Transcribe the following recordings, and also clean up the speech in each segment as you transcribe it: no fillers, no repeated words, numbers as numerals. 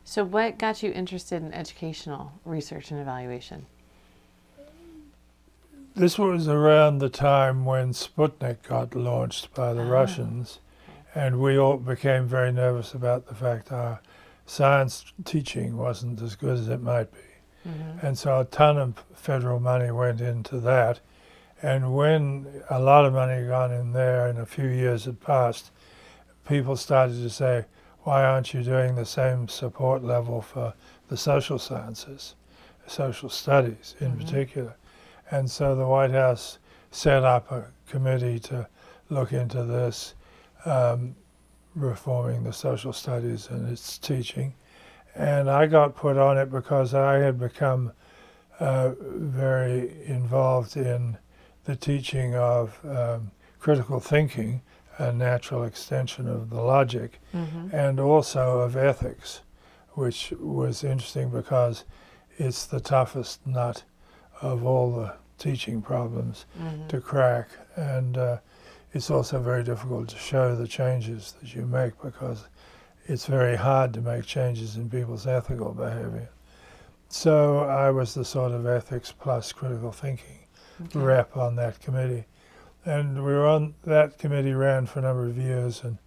So what got you interested in educational research and evaluation? This was around the time when Sputnik got launched by the Russians, and we all became very nervous about the fact our science teaching wasn't as good as it might be. Mm-hmm. And so a ton of federal money went into that. And when a lot of money had gone in there and a few years had passed, people started to say, why aren't you doing the same support level for the social sciences, social studies in particular? And so the White House set up a committee to look into this, reforming the social studies and its teaching. And I got put on it because I had become very involved in the teaching of critical thinking, a natural extension of the logic, and also of ethics, which was interesting because it's the toughest nut of all the teaching problems to crack. And it's also very difficult to show the changes that you make because it's very hard to make changes in people's ethical behavior. So I was the sort of ethics plus critical thinking rep on that committee. And we were on that committee, ran for a number of years and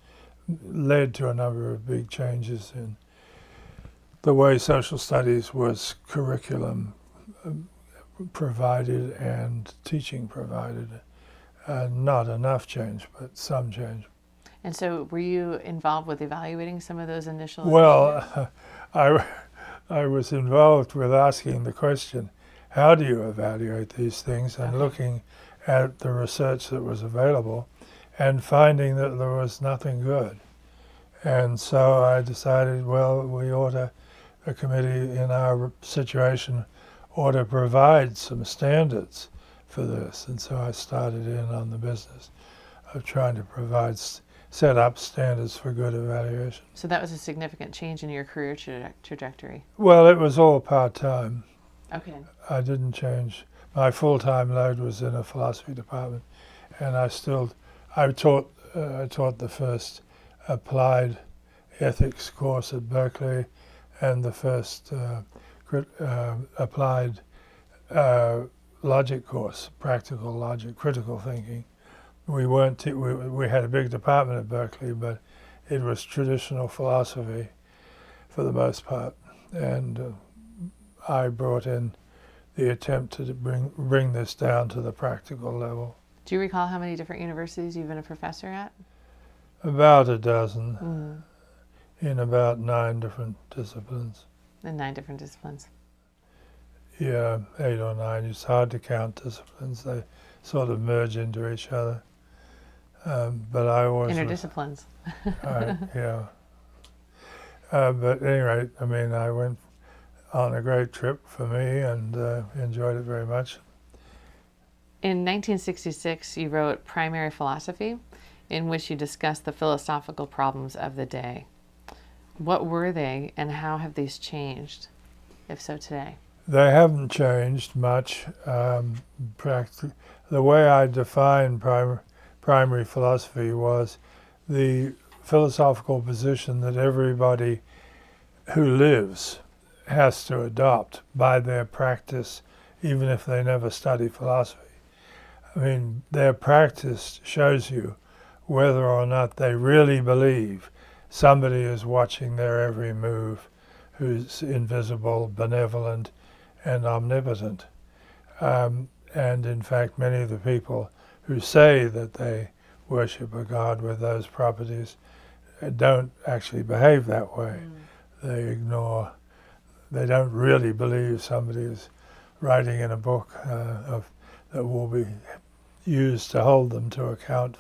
led to a number of big changes in the way social studies was curriculum provided and teaching provided. Not enough change, but some change. And so were you involved with evaluating some of those initial Well, I was involved with asking the question, how do you evaluate these things, and looking at the research that was available and finding that there was nothing good. And so I decided, well, the committee in our situation ought to provide some standards for this. And so I started in on the business of trying to set up standards for good evaluation. So that was a significant change in your career trajectory. Well, it was all part-time. Okay. I didn't change. My full-time load was in a philosophy department, and I taught the first applied ethics course at Berkeley, and the first applied logic course, practical logic, critical thinking. We had a big department at Berkeley, but it was traditional philosophy for the most part, and I brought in the attempt to bring this down to the practical level. Do you recall how many different universities you've been a professor at? About a dozen, in about 9 different disciplines. In 9 different disciplines. Yeah, 8 or 9. It's hard to count disciplines. They sort of merge into each other. But I always... Interdisciplines. Right, yeah. But at any rate, I mean, I went on a great trip for me and enjoyed it very much. In 1966, you wrote Primary Philosophy, in which you discussed the philosophical problems of the day. What were they, and how have these changed, if so today? They haven't changed much. The way I defined primary philosophy was the philosophical position that everybody who lives has to adopt by their practice, even if they never study philosophy. I mean, their practice shows you whether or not they really believe somebody is watching their every move, who's invisible, benevolent, and omnipotent. And in fact, many of the people who say that they worship a God with those properties don't actually behave that way. They don't really believe somebody is writing in a book that will be used to hold them to account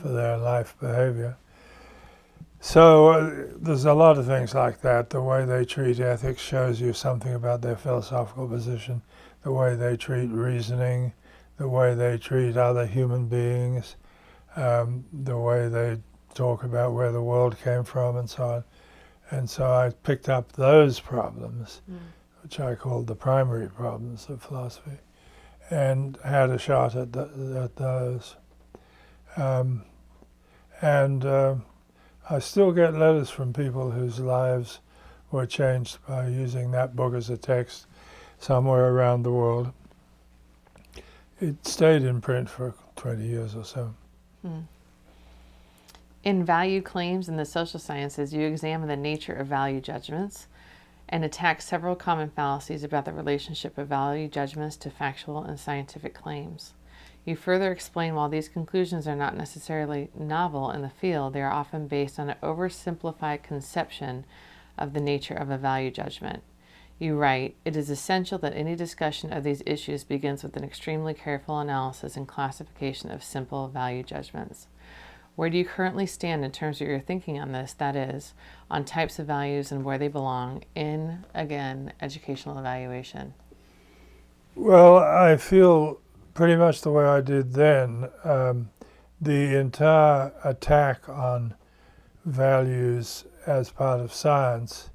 for their life behavior. So there's a lot of things like that. The way they treat ethics shows you something about their philosophical position. The way they treat reasoning, the way they treat other human beings, the way they talk about where the world came from and so on. And so I picked up those problems, which I called the primary problems of philosophy, and had a shot at those. I still get letters from people whose lives were changed by using that book as a text somewhere around the world. It stayed in print for 20 years or so. In Value Claims in the Social Sciences, you examine the nature of value judgments and attack several common fallacies about the relationship of value judgments to factual and scientific claims. You further explain while these conclusions are not necessarily novel in the field, they are often based on an oversimplified conception of the nature of a value judgment. You write, "It is essential that any discussion of these issues begins with an extremely careful analysis and classification of simple value judgments." Where do you currently stand in terms of your thinking on this, that is, on types of values and where they belong in, again, educational evaluation? Well, I feel pretty much the way I did then. The entire attack on values as part of science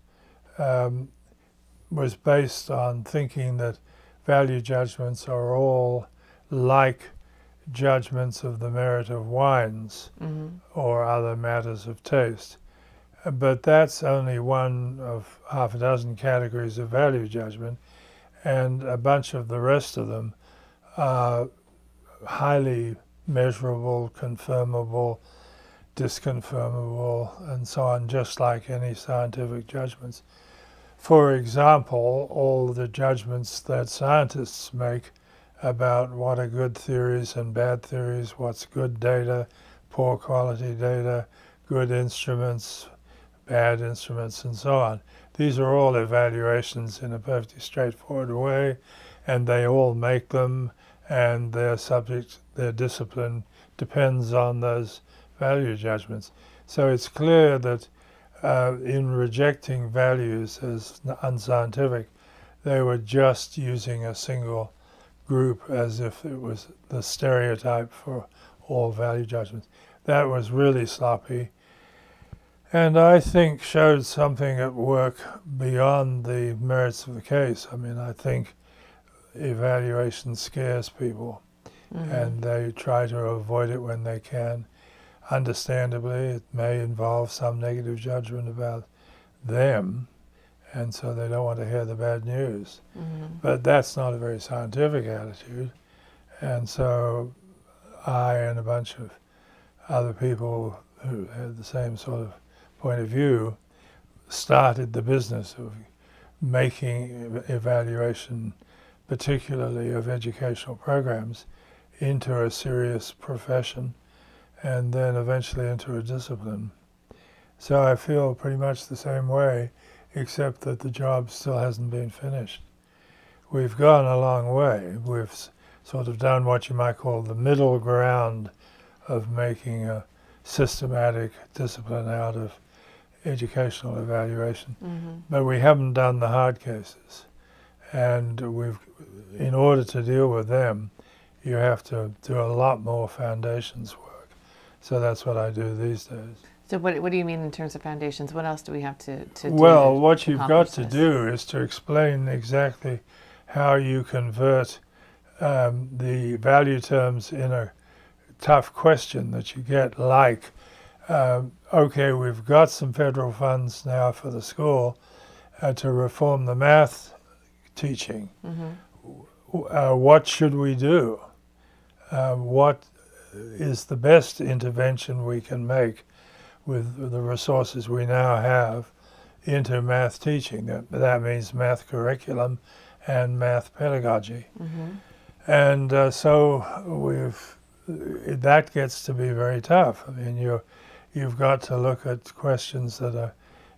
was based on thinking that value judgments are all like judgments of the merit of wines or other matters of taste. But that's only one of half a dozen categories of value judgment, and a bunch of the rest of them are highly measurable, confirmable, disconfirmable, and so on, just like any scientific judgments. For example, all the judgments that scientists make about what are good theories and bad theories, what's good data, poor quality data, good instruments, bad instruments, and so on. These are all evaluations in a perfectly straightforward way, and they all make them, and their subject, their discipline depends on those value judgments. So it's clear that in rejecting values as unscientific, they were just using a single group as if it was the stereotype for all value judgments. That was really sloppy, and I think showed something at work beyond the merits of the case. I mean, I think evaluation scares people, and they try to avoid it when they can. Understandably, it may involve some negative judgment about them, and so they don't want to hear the bad news. But that's not a very scientific attitude. And so I and a bunch of other people who had the same sort of point of view started the business of making evaluation, particularly of educational programs, into a serious profession, and then eventually into a discipline. So I feel pretty much the same way, except that the job still hasn't been finished. We've gone a long way. We've sort of done what you might call the middle ground of making a systematic discipline out of educational evaluation. But we haven't done the hard cases. And in order to deal with them, you have to do a lot more foundations work. So that's what I do these days. So what do you mean in terms of foundations? What else do we have to do? Well, what you've got to do is to explain exactly how you convert the value terms in a tough question that you get, like, okay, we've got some federal funds now for the school to reform the math teaching. What should we do? What is the best intervention we can make with the resources we now have into math teaching? That means math curriculum and math pedagogy. And so that gets to be very tough. I mean, you've got to look at questions that are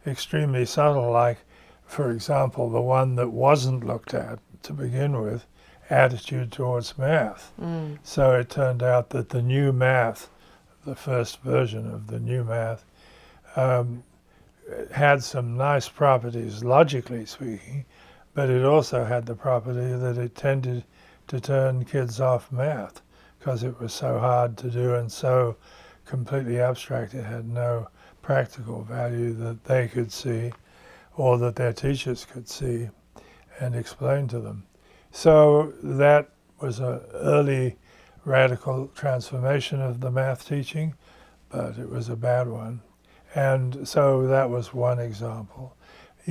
extremely subtle, like, for example, the one that wasn't looked at to begin with, attitude towards math. So it turned out that the new math, the first version of the new math, had some nice properties, logically speaking, but it also had the property that it tended to turn kids off math because it was so hard to do and so completely abstract. It had no practical value that they could see or that their teachers could see and explain to them. So that was an early radical transformation of the math teaching, but it was a bad one. And so that was one example.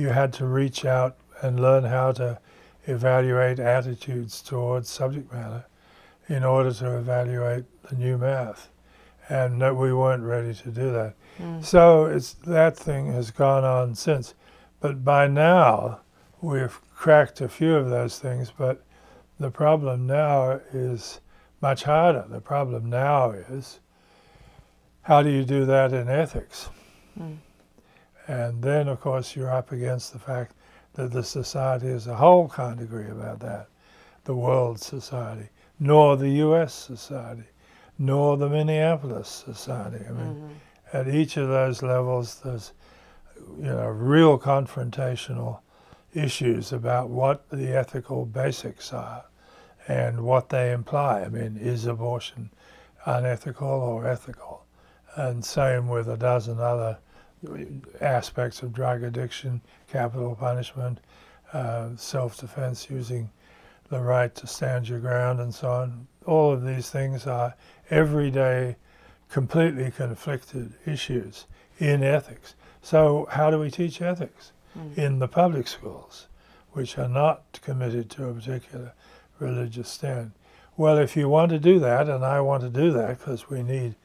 you had to reach out and learn how to evaluate attitudes towards subject matter in order to evaluate the new math. And that we weren't ready to do that. So that thing has gone on since. But by now, we've cracked a few of those things, but the problem now is much harder. The problem now is, how do you do that in ethics? And then, of course, you're up against the fact that the society as a whole can't agree about that. The world society, nor the U.S. society, nor the Minneapolis society. I mean, at each of those levels, there's, real confrontational issues about what the ethical basics are and what they imply. I mean, is abortion unethical or ethical? And same with a dozen other aspects of drug addiction, capital punishment, self-defense, using the right to stand your ground, and so on. All of these things are everyday, completely conflicted issues in ethics. So how do we teach ethics in the public schools, which are not committed to a particular religious stand? Well, if you want to do that, and I want to do that because we need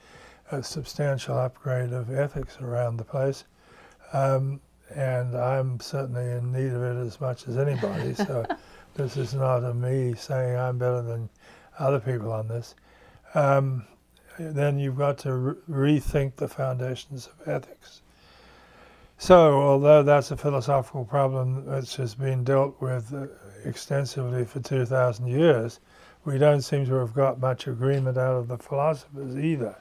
a substantial upgrade of ethics around the place, and I'm certainly in need of it as much as anybody, so this is not a me saying I'm better than other people on this. Then you've got to rethink the foundations of ethics. So, although that's a philosophical problem which has been dealt with extensively for 2,000 years, we don't seem to have got much agreement out of the philosophers either.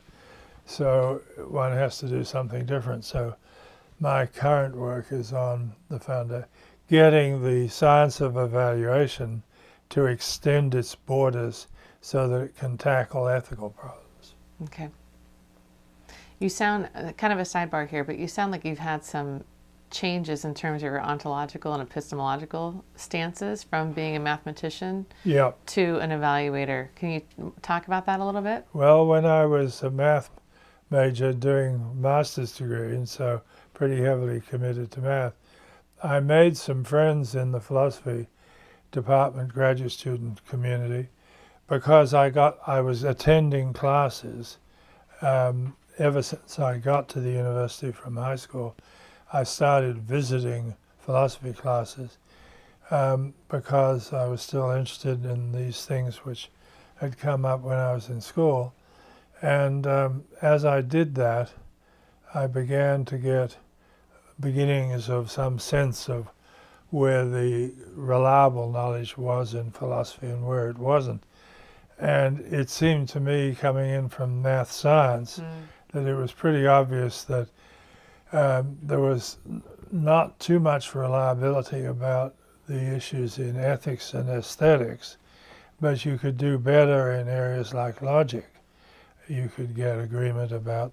So one has to do something different. So my current work is on the getting the science of evaluation to extend its borders so that it can tackle ethical problems. Okay. You sound, kind of a sidebar here, but you sound like you've had some changes in terms of your ontological and epistemological stances from being a mathematician to an evaluator. Can you talk about that a little bit? Well, when I was a math major doing master's degree, and so pretty heavily committed to math, I made some friends in the philosophy department graduate student community because I was attending classes ever since I got to the university from high school. I started visiting philosophy classes because I was still interested in these things which had come up when I was in school. And as I did that, I began to get beginnings of some sense of where the reliable knowledge was in philosophy and where it wasn't. And it seemed to me, coming in from math science, that it was pretty obvious that there was not too much reliability about the issues in ethics and aesthetics, but you could do better in areas like logic. You could get agreement about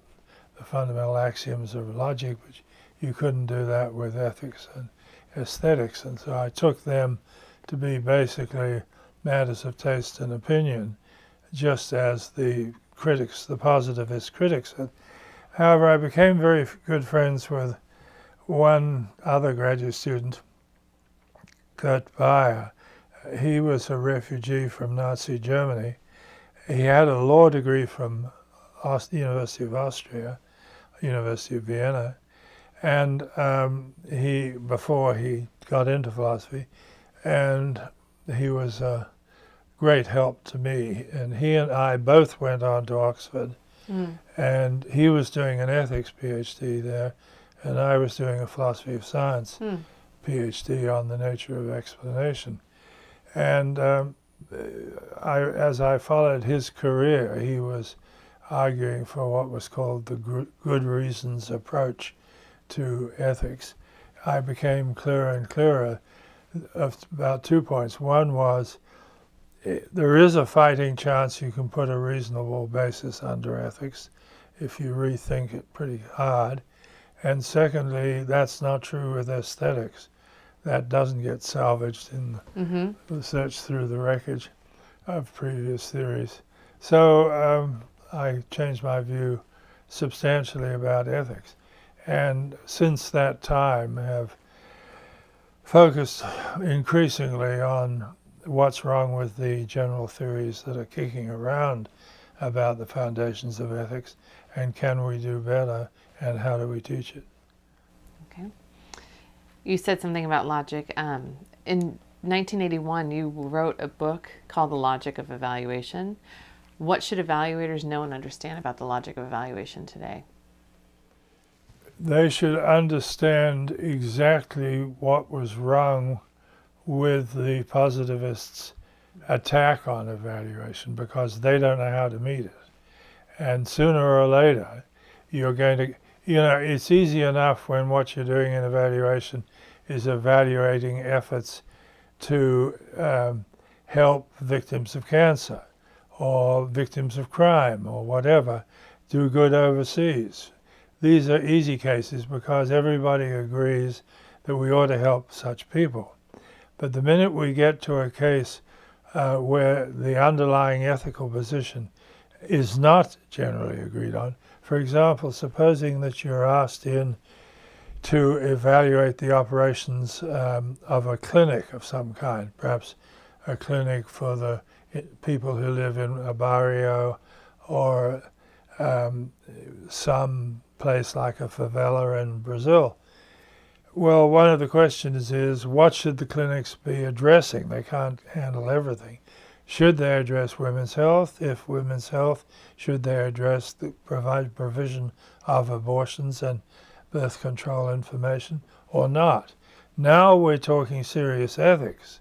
the fundamental axioms of logic, but you couldn't do that with ethics and aesthetics. And so I took them to be basically matters of taste and opinion, just as the critics, the positivist critics had. However, I became very good friends with one other graduate student, Kurt Bayer. He was a refugee from Nazi Germany. He had a law degree from the University of Austria, University of Vienna, and before he got into philosophy, and he was a great help to me. And he and I both went on to Oxford, and he was doing an ethics PhD there, and I was doing a philosophy of science PhD on the nature of explanation. And as I followed his career, he was arguing for what was called the good reasons approach to ethics. I became clearer and clearer about 2 points. One was, there is a fighting chance you can put a reasonable basis under ethics if you rethink it pretty hard. And secondly, that's not true with aesthetics. That doesn't get salvaged in the search through the wreckage of previous theories. So I changed my view substantially about ethics. And since that time have focused increasingly on what's wrong with the general theories that are kicking around about the foundations of ethics, and can we do better, and how do we teach it? Okay. You said something about logic. In 1981, you wrote a book called The Logic of Evaluation. What should evaluators know and understand about the logic of evaluation today? They should understand exactly what was wrong with the positivists' attack on evaluation, because they don't know how to meet it. And sooner or later, you're going to, it's easy enough when what you're doing in evaluation is evaluating efforts to help victims of cancer or victims of crime or whatever do good overseas. These are easy cases because everybody agrees that we ought to help such people. But the minute we get to a case where the underlying ethical position is not generally agreed on, for example, supposing that you're asked in to evaluate the operations of a clinic of some kind, perhaps a clinic for the people who live in a barrio or some place like a favela in Brazil. Well, one of the questions is, what should the clinics be addressing? They can't handle everything. Should they address women's health? If women's health, should they address the provision of abortions and birth control information or not? Now we're talking serious ethics.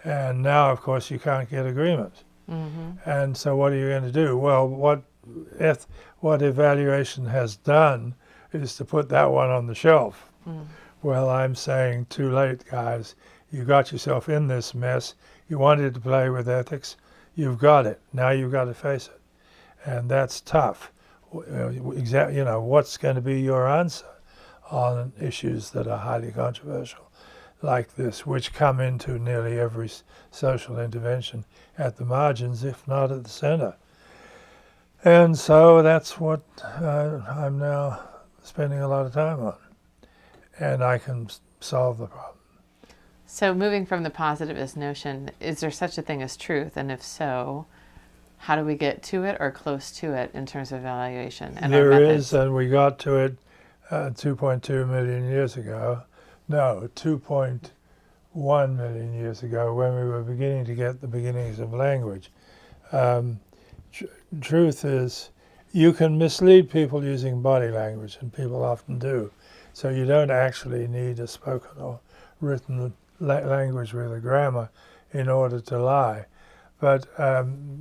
And now, of course, you can't get agreement. Mm-hmm. And so what are you going to do? Well, what evaluation has done is to put that one on the shelf. Mm. Well, I'm saying, too late, guys. You got yourself in this mess. You wanted to play with ethics. You've got it. Now you've got to face it. And that's tough. What's going to be your answer on issues that are highly controversial like this, which come into nearly every social intervention at the margins, if not at the center? And so that's what I'm now spending a lot of time on. And I can solve the problem. So moving from the positivist notion, is there such a thing as truth? And if so, how do we get to it or close to it in terms of evaluation? And there is, and we got to it 2.2 million years ago. No, 2.1 million years ago, when we were beginning to get the beginnings of language. Truth is, you can mislead people using body language, and people often do. So you don't actually need a spoken or written language with a grammar in order to lie. But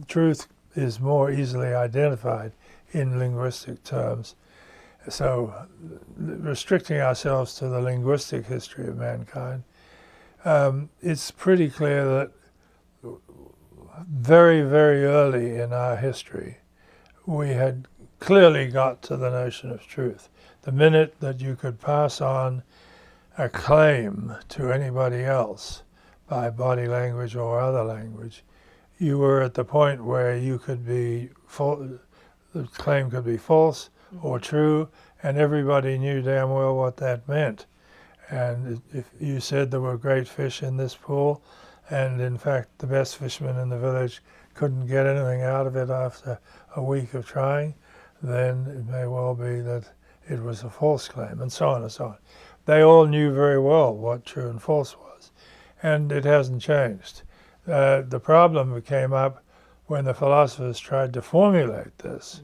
truth is more easily identified in linguistic terms. So restricting ourselves to the linguistic history of mankind, it's pretty clear that very, very early in our history, we had clearly got to the notion of truth. The minute that you could pass on a claim to anybody else by body language or other language, you were at the point where you could be the claim could be false or true, and everybody knew damn well what that meant. And if you said there were great fish in this pool, and in fact the best fisherman in the village couldn't get anything out of it after a week of trying, then it may well be that it was a false claim, and so on and so on. They all knew very well what true and false was, and it hasn't changed. The problem came up when the philosophers tried to formulate this,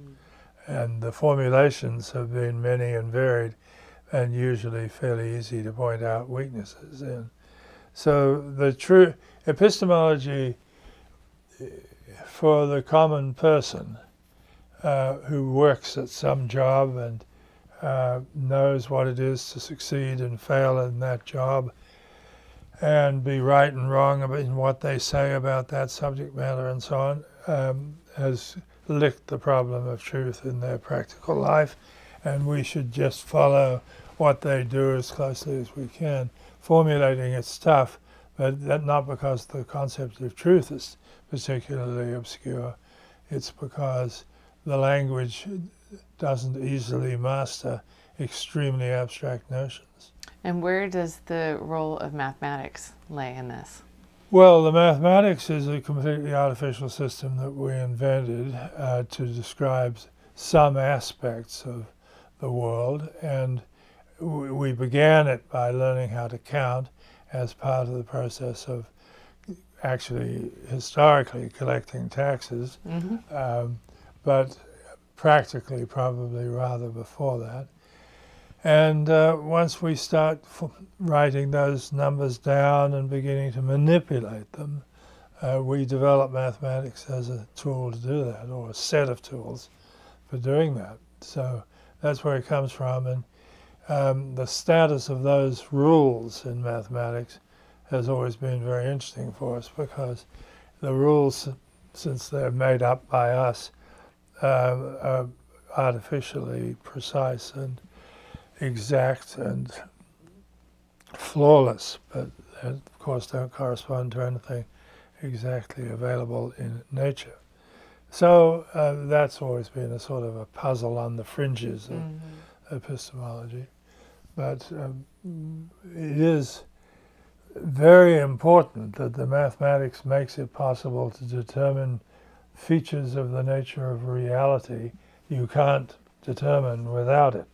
and the formulations have been many and varied, and usually fairly easy to point out weaknesses in. So the true epistemology for the common person who works at some job and knows what it is to succeed and fail in that job and be right and wrong in what they say about that subject matter and so on, has licked the problem of truth in their practical life, and we should just follow what they do as closely as we can. Formulating it's tough, but that not because the concept of truth is particularly obscure. It's because the language doesn't easily master extremely abstract notions. And where does the role of mathematics lay in this? Well, the mathematics is a completely artificial system that we invented to describe some aspects of the world, and we began it by learning how to count as part of the process of actually historically collecting taxes, but practically probably rather before that. And once we start writing those numbers down and beginning to manipulate them, we develop mathematics as a tool to do that, or a set of tools for doing that. So that's where it comes from. And the status of those rules in mathematics has always been very interesting for us, because the rules, since they're made up by us, are artificially precise and exact and flawless, but of course don't correspond to anything exactly available in nature. So that's always been a sort of a puzzle on the fringes of epistemology. But it is very important that the mathematics makes it possible to determine features of the nature of reality you can't determine without it.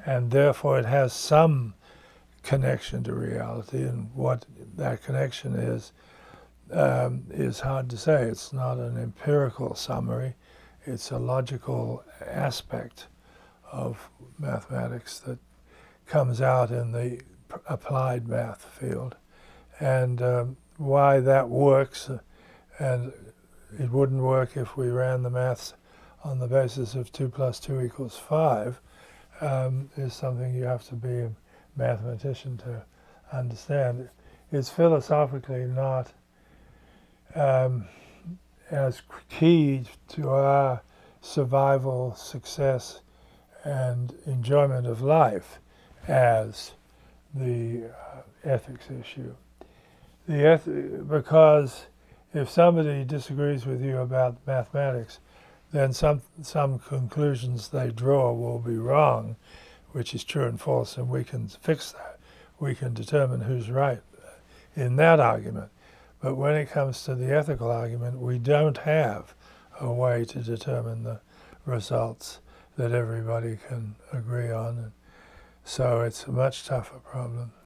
And therefore it has some connection to reality, and what that connection is hard to say. It's not an empirical summary, it's a logical aspect of mathematics that comes out in the applied math field. And why that works, and it wouldn't work if we ran the maths on the basis of 2 + 2 = 5, is something you have to be a mathematician to understand. It's philosophically not as key to our survival, success, and enjoyment of life as the ethics issue. Because if somebody disagrees with you about mathematics, then some conclusions they draw will be wrong, which is true and false, and we can fix that. We can determine who's right in that argument. But when it comes to the ethical argument, we don't have a way to determine the results that everybody can agree on. And so it's a much tougher problem.